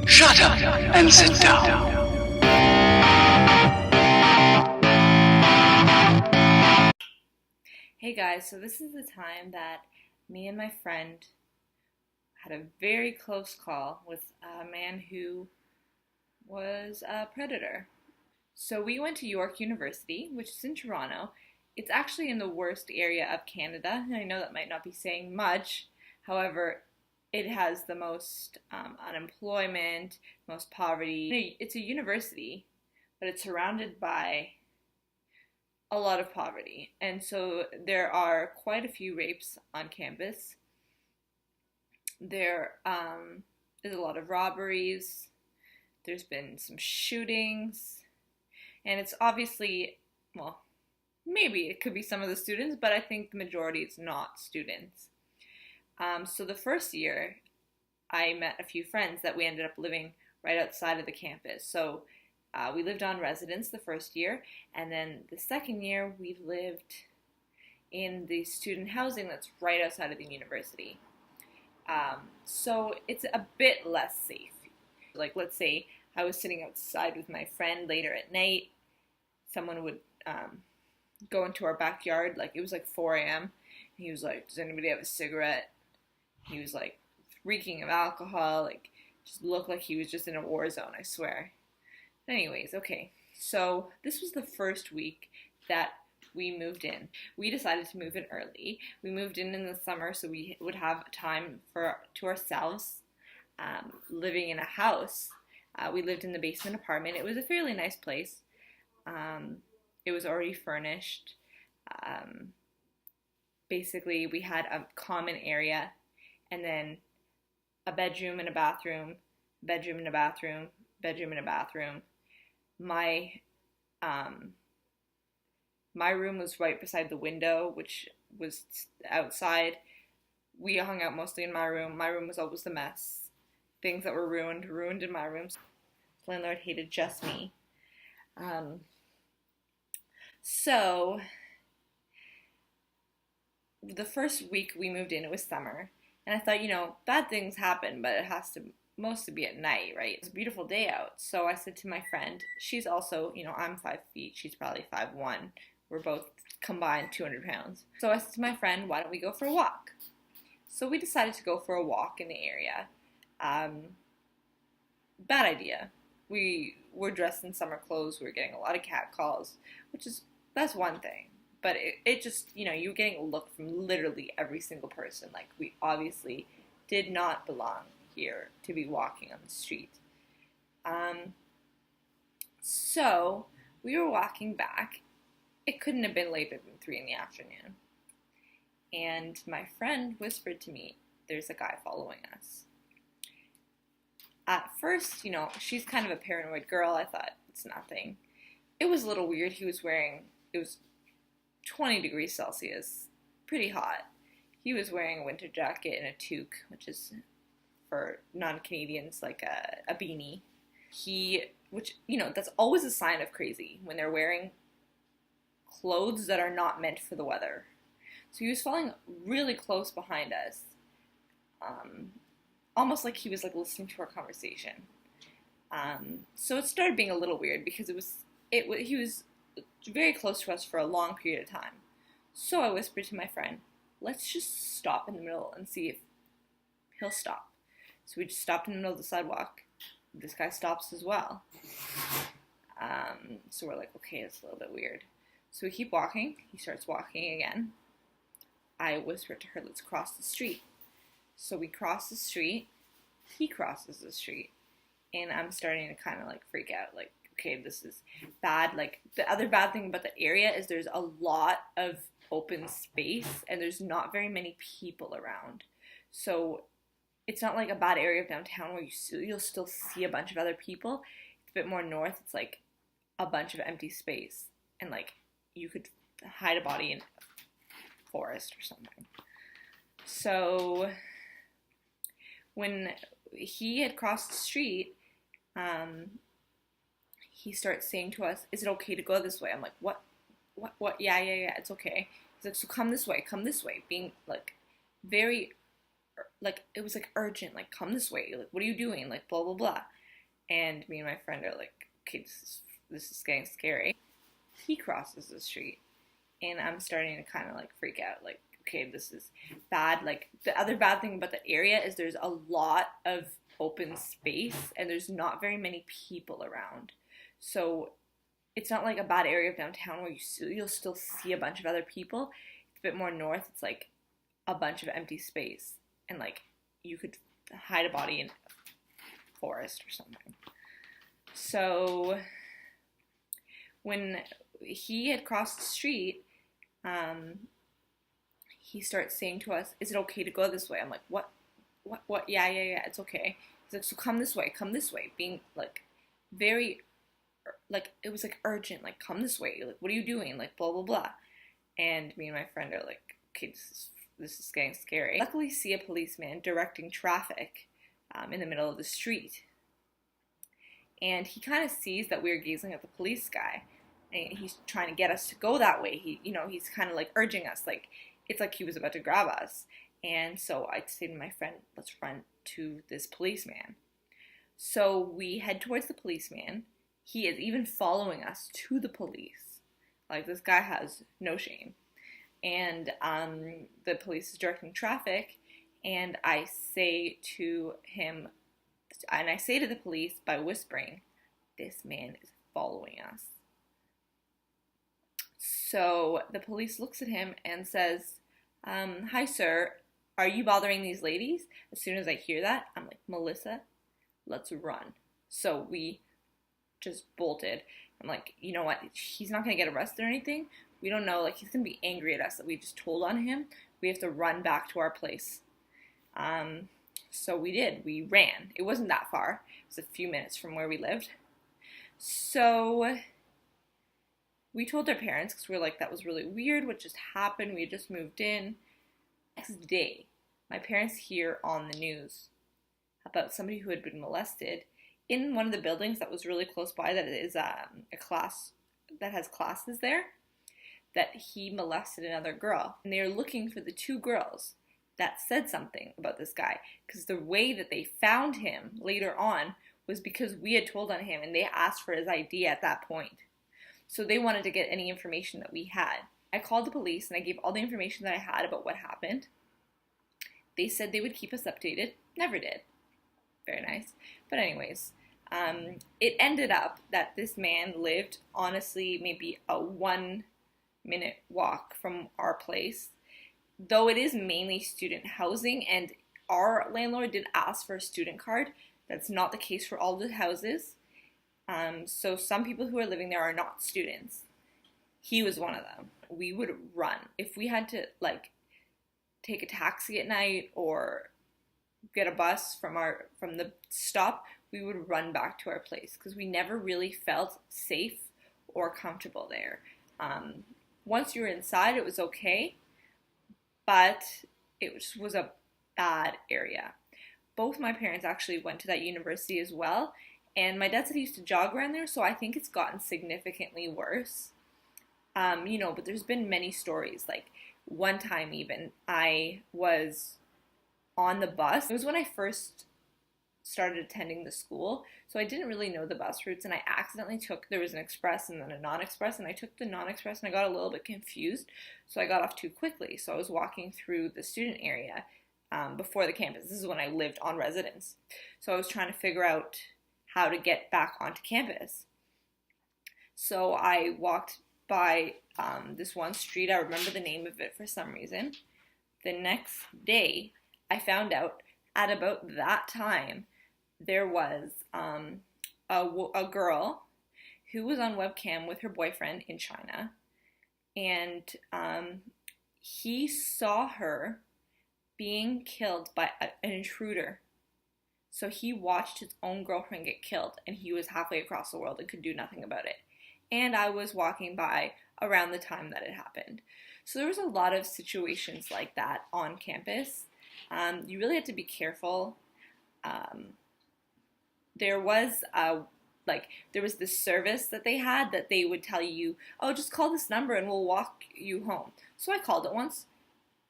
Shut up and sit down. Hey guys, so this is the time that me and my friend had a very close call with a man who was a predator. So we went to York University, which is in Toronto. It's actually in the worst area of Canada, and I know that might not be saying much. However, it has the most unemployment, most poverty. It's a university, but it's surrounded by a lot of poverty. And so there are quite a few rapes on campus. There is a lot of robberies. There's been some shootings. And it's obviously, well, maybe it could be some of the students, but I think the majority is not students. So the first year, I met a few friends that we ended up living right outside of the campus. So we lived on residence the first year, and then the second year we lived in the student housing that's right outside of the university. So it's a bit less safe. Like, let's say I was sitting outside with my friend later at night, someone would go into our backyard, like it was like 4 a.m. And he was like, "Does anybody have a cigarette?" He was like reeking of alcohol, like just looked like he was just in a war zone, I swear. Anyways, okay, so this was the first week that we moved in. We decided to move in early. We moved in the summer so we would have time to ourselves, living in a house. We lived in the basement apartment. It was a fairly nice place. It was already furnished. Basically, we had a common area, and then a bedroom and a bathroom, bedroom and a bathroom, bedroom and a bathroom. My room was right beside the window, which was outside. We hung out mostly in my room. My room was always a mess. Things that were ruined in my room. The landlord hated just me. So the first week we moved in, it was summer. And I thought, bad things happen, but it has to mostly be at night, right? It's a beautiful day out. So I said to my friend, she's also, I'm 5 feet, she's probably 5'1". We're both combined 200 pounds. So I said to my friend, why don't we go for a walk? So we decided to go for a walk in the area. Bad idea. We were dressed in summer clothes. We were getting a lot of cat calls, that's one thing. But it just, you were getting a look from literally every single person. Like, we obviously did not belong here to be walking on the street. So we were walking back. It couldn't have been later than 3 in the afternoon. And my friend whispered to me, there's a guy following us. At first, she's kind of a paranoid girl. I thought, it's nothing. It was a little weird. It was 20 degrees Celsius, pretty hot. He was wearing a winter jacket and a toque, which is for non-Canadians like a beanie. That's always a sign of crazy, when they're wearing clothes that are not meant for the weather. So he was following really close behind us, almost like he was like listening to our conversation. So it started being a little weird because he was very close to us for a long period of time. So I whispered to my friend, let's just stop in the middle and see if he'll stop. So we just stopped in the middle of the sidewalk. This guy stops as well. So we're like, okay, it's a little bit weird. So we keep walking. He starts walking again. I whispered to her, let's cross the street. So we cross the street. He crosses the street. And I'm starting to kind of like freak out. Like, okay, this is bad. Like, the other bad thing about the area is there's a lot of open space and there's not very many people around. So it's not like a bad area of downtown where you'll still see a bunch of other people. It's a bit more north. It's like a bunch of empty space. And like, you could hide a body in a forest or something. So when he had crossed the street, he starts saying to us, is it okay to go this way? I'm like, what? Yeah, it's okay. He's like, so come this way, being like very like, it was like urgent, like, come this way, like, what are you doing, like, blah blah blah. And me and my friend are like, okay, this is getting scary. He crosses the street, and I'm starting to kind of like freak out, like, okay, this is bad. Like, the other bad thing about the area is there's a lot of open space and there's not very many people around. So it's not like a bad area of downtown where you'll still see a bunch of other people. It's a bit more north. It's like a bunch of empty space, and like you could hide a body in a forest or something. So when he had crossed the street, he starts saying to us, "Is it okay to go this way?" I'm like, "What? Yeah, it's okay." He's like, "So come this way," being like very, like, it was like urgent, like, come this way, like, what are you doing, like, blah blah blah. And me and my friend are like, okay, this is getting scary. Luckily, see a policeman directing traffic in the middle of the street, and he kind of sees that we're gazing at the police guy, and he's trying to get us to go that way. He's kind of like urging us, like, it's like he was about to grab us. And so I say to my friend, let's run to this policeman. So we head towards the policeman. He is even following us to the police. Like, this guy has no shame. And the police is directing traffic, and I say to him, and I say to the police by whispering, this man is following us. So the police looks at him and says, hi sir, are you bothering these ladies? As soon as I hear that, I'm like, Melissa, let's run. So we just bolted. I'm like, you know what? He's not going to get arrested or anything. We don't know. Like, he's going to be angry at us that we just told on him. We have to run back to our place. So we did. We ran. It wasn't that far. It was a few minutes from where we lived. So we told our parents because we were like, that was really weird what just happened. We had just moved in. Next day, my parents hear on the news about somebody who had been molested in one of the buildings that was really close by, that is a class that has classes there, that he molested another girl. And they are looking for the two girls that said something about this guy, because the way that they found him later on was because we had told on him and they asked for his ID at that point. So they wanted to get any information that we had. I called the police and I gave all the information that I had about what happened. They said they would keep us updated. Never did. Very nice. But anyways, it ended up that this man lived, honestly, maybe a 1-minute walk from our place. Though it is mainly student housing, and our landlord did ask for a student card. That's not the case for all the houses. So some people who are living there are not students. He was one of them. We would run. If we had to, like, take a taxi at night or get a bus from the stop, we would run back to our place because we never really felt safe or comfortable there. Once you were inside, it was okay, but it was a bad area. Both my parents actually went to that university as well, and my dad said he used to jog around there, so I think it's gotten significantly worse. But there's been many stories. Like, one time even, I was on the bus. It was when I first started attending the school, so I didn't really know the bus routes, and I accidentally there was an express and then a non-express, and I took the non-express and I got a little bit confused, so I got off too quickly. So I was walking through the student area before the campus. This is when I lived on residence. So I was trying to figure out how to get back onto campus. So I walked by this one street. I remember the name of it for some reason. The next day, I found out at about that time, there was a girl who was on webcam with her boyfriend in China, and he saw her being killed by an intruder. So he watched his own girlfriend get killed, and he was halfway across the world and could do nothing about it. And I was walking by around the time that it happened. So there was a lot of situations like that on campus. You really had to be careful. There was this service that they had that they would tell you, oh, just call this number and we'll walk you home. So I called it once.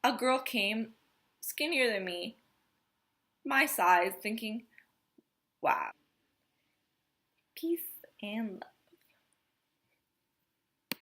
A girl came, skinnier than me, my size thinking, wow. Peace and love.